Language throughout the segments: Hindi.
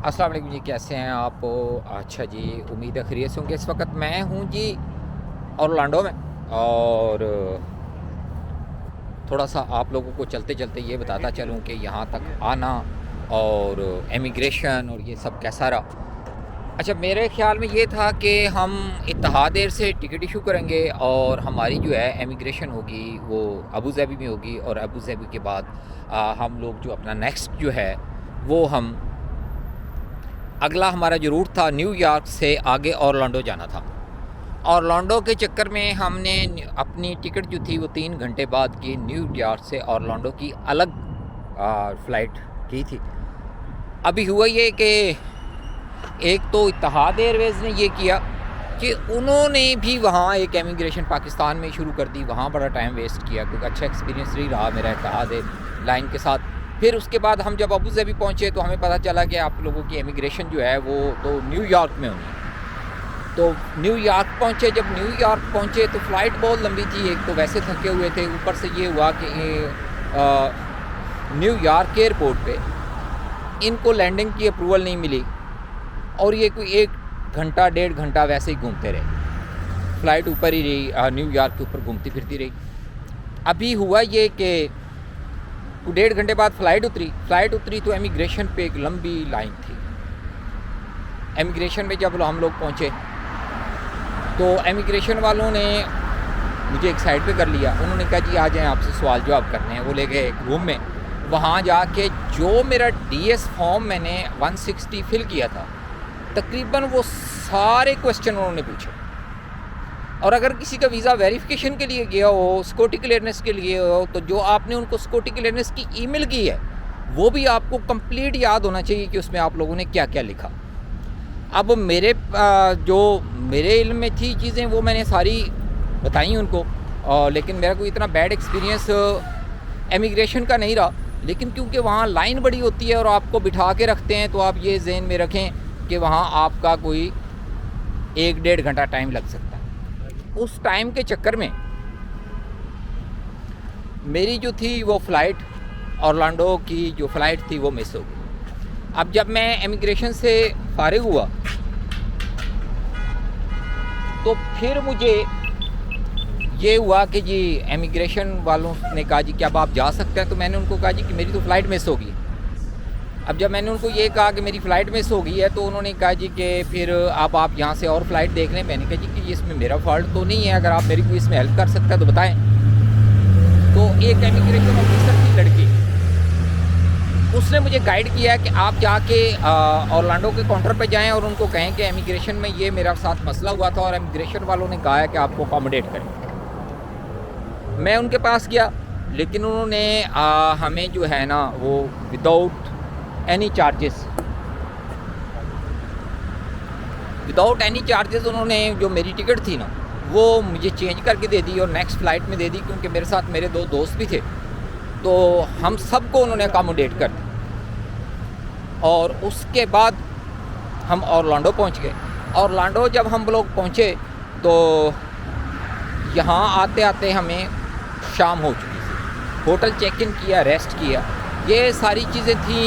अस्सलाम वालेकुम जी, कैसे हैं आप? अच्छा जी, उम्मीद है खैरियत से होंगे। इस वक्त मैं हूँ जी ऑरलैंडो में, और थोड़ा सा आप लोगों को चलते चलते ये बताता चलूँ कि यहाँ तक आना और इमिग्रेशन और ये सब कैसा रहा। अच्छा, मेरे ख्याल में ये था कि हम इत्तेहाद एयर से टिकट इशू करेंगे और हमारी जो है इमिग्रेशन होगी वो अबू धाबी में होगी, और अबू धाबी के बाद हम लोग जो अपना नेक्स्ट जो है वो हम अगला हमारा जो रूट था न्यूयॉर्क से आगे ऑरलैंडो जाना था। ऑरलैंडो के चक्कर में हमने अपनी टिकट जो थी वो 3 घंटे बाद की न्यूयॉर्क से ऑरलैंडो की अलग फ़्लाइट की थी। अभी हुआ ये कि एक तो इत्तेहाद एयरवेज़ ने ये किया कि उन्होंने भी वहाँ एक इमिग्रेशन पाकिस्तान में शुरू कर दी, वहाँ बड़ा टाइम वेस्ट किया क्योंकि अच्छा एक्सपीरियंस नहीं रहा मेरा इत्तेहाद एयरलाइन के साथ। फिर उसके बाद हम जब अबू धाबी पहुँचे तो हमें पता चला कि आप लोगों की इमिग्रेशन जो है वो तो न्यूयॉर्क में होनी है। तो न्यूयॉर्क पहुँचे, जब न्यूयॉर्क पहुँचे तो फ़्लाइट बहुत लंबी थी, एक तो वैसे थके हुए थे, ऊपर से ये हुआ कि न्यूयॉर्क एयरपोर्ट पे इनको लैंडिंग की अप्रूवल नहीं मिली और ये कोई 1 घंटा 1.5 घंटा वैसे ही घूमते रहे। फ़्लाइट ऊपर ही रही, न्यूयॉर्क के ऊपर घूमती फिरती रही। अभी हुआ ये कि 1.5 घंटे बाद फ़्लाइट उतरी तो इमिग्रेशन पे एक लंबी लाइन थी। इमिग्रेशन में जब हम लोग पहुँचे तो इमिग्रेशन वालों ने मुझे एक साइड पे कर लिया। उन्होंने कहा जी आ जाएं, आपसे सवाल जवाब करने हैं। वो ले गए एक रूम में। वहाँ जाके जो मेरा डीएस फॉर्म मैंने 160 फिल किया था, तकरीबन वो सारे क्वेश्चन उन्होंने पूछे। और अगर किसी का वीज़ा वेरिफिकेशन के लिए गया हो, सिक्योरिटी क्लियरेंस के लिए हो, तो जो आपने उनको सिक्योरिटी क्लियरेंस की ईमेल की है वो भी आपको कंप्लीट याद होना चाहिए कि उसमें आप लोगों ने क्या क्या लिखा। अब मेरे जो मेरे इल्म में थी चीज़ें वो मैंने सारी बताई उनको, लेकिन मेरा कोई इतना बैड एक्सपीरियंस इमिग्रेशन का नहीं रहा। लेकिन क्योंकि वहाँ लाइन बड़ी होती है और आपको बिठा के रखते हैं, तो आप ये ज़हन में रखें कि वहाँ आपका कोई 1-1.5 घंटा टाइम लग सकता है। उस टाइम के चक्कर में मेरी जो थी वो फ़्लाइट, ऑरलैंडो की जो फ़्लाइट थी वो मिस हो गई। अब जब मैं इमिग्रेशन से फारिग हुआ तो फिर मुझे ये हुआ कि जी इमिग्रेशन वालों ने कहा जी क्या अब आप जा सकते हैं। तो मैंने उनको कहा जी कि मेरी तो फ़्लाइट मिस हो गई। अब जब मैंने उनको ये कहा कि मेरी फ़्लाइट मिस हो गई है तो उन्होंने कहा जी कि फिर अब आप यहाँ से और फ़्लाइट देख लें। मैंने कहा जी कि इसमें मेरा फ़ॉल्ट तो नहीं है, अगर आप मेरी कोई इसमें हेल्प कर सकते हैं तो बताएं। तो एक इमिग्रेशन ऑफिसर की लड़की, उसने मुझे गाइड किया कि आप जाके ऑरलैंडो के काउंटर पे जाएं और उनको कहें कि इमिग्रेशन में ये मेरा साथ मसला हुआ था और इमिग्रेशन वालों ने कहा है कि आपको अकोमोडेट करें। मैं उनके पास गया, लेकिन उन्होंने हमें जो है ना वो विदाउट एनी चार्जेस उन्होंने जो मेरी टिकट थी ना वो मुझे चेंज करके दे दी और नेक्स्ट फ़्लाइट में दे दी, क्योंकि मेरे साथ मेरे 2 दोस्त भी थे। तो हम सबको उन्होंने अकोमोडेट कर दिया और उसके बाद हम ऑरलैंडो पहुंच गए। ऑरलैंडो जब हम लोग पहुंचे तो यहाँ आते आते हमें शाम हो चुकी थी। होटल चेक इन किया, रेस्ट किया, ये सारी चीज़ें थी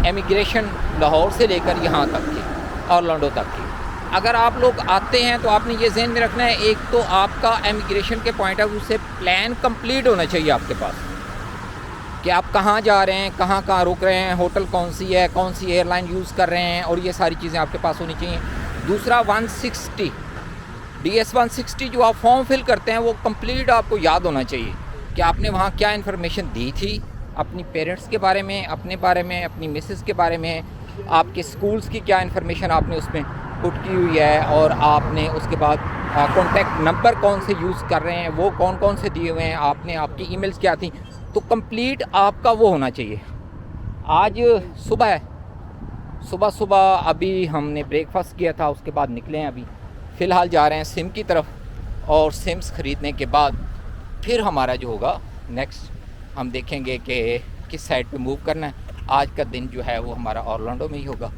इमिग्रेशन लाहौर से लेकर यहाँ तक की, ऑरलैंडो तक की। अगर आप लोग आते हैं तो आपने ये ज़हन में रखना है, एक तो आपका इमिग्रेशन के पॉइंट ऑफ व्यू से प्लान कंप्लीट होना चाहिए आपके पास कि आप कहाँ जा रहे हैं, कहाँ कहाँ रुक रहे हैं, होटल कौन सी है, कौन सी एयरलाइन यूज़ कर रहे हैं, और ये सारी चीज़ें आपके पास होनी चाहिए। दूसरा 160 DS 160 जो आप फॉर्म फिल करते हैं वो कंप्लीट आपको याद होना चाहिए कि आपने वहाँ क्या इन्फॉर्मेशन दी थी अपनी पेरेंट्स के बारे में, अपने बारे में, अपनी मिसेस के बारे में, आपके स्कूल्स की क्या इन्फॉर्मेशन आपने उसमें पुट की हुई है, और आपने उसके बाद कॉन्टैक्ट नंबर कौन से यूज़ कर रहे हैं, वो कौन कौन से दिए हुए हैं, आपने आपकी ईमेल्स क्या थी, तो कंप्लीट आपका वो होना चाहिए। आज सुबह अभी हमने ब्रेकफास्ट किया था, उसके बाद निकले हैं। अभी फ़िलहाल जा रहे हैं सिम की तरफ, और सिम्स ख़रीदने के बाद फिर हमारा जो होगा नेक्स्ट हम देखेंगे कि किस साइड पे मूव करना है। आज का दिन जो है वो हमारा ऑरलैंडो में ही होगा।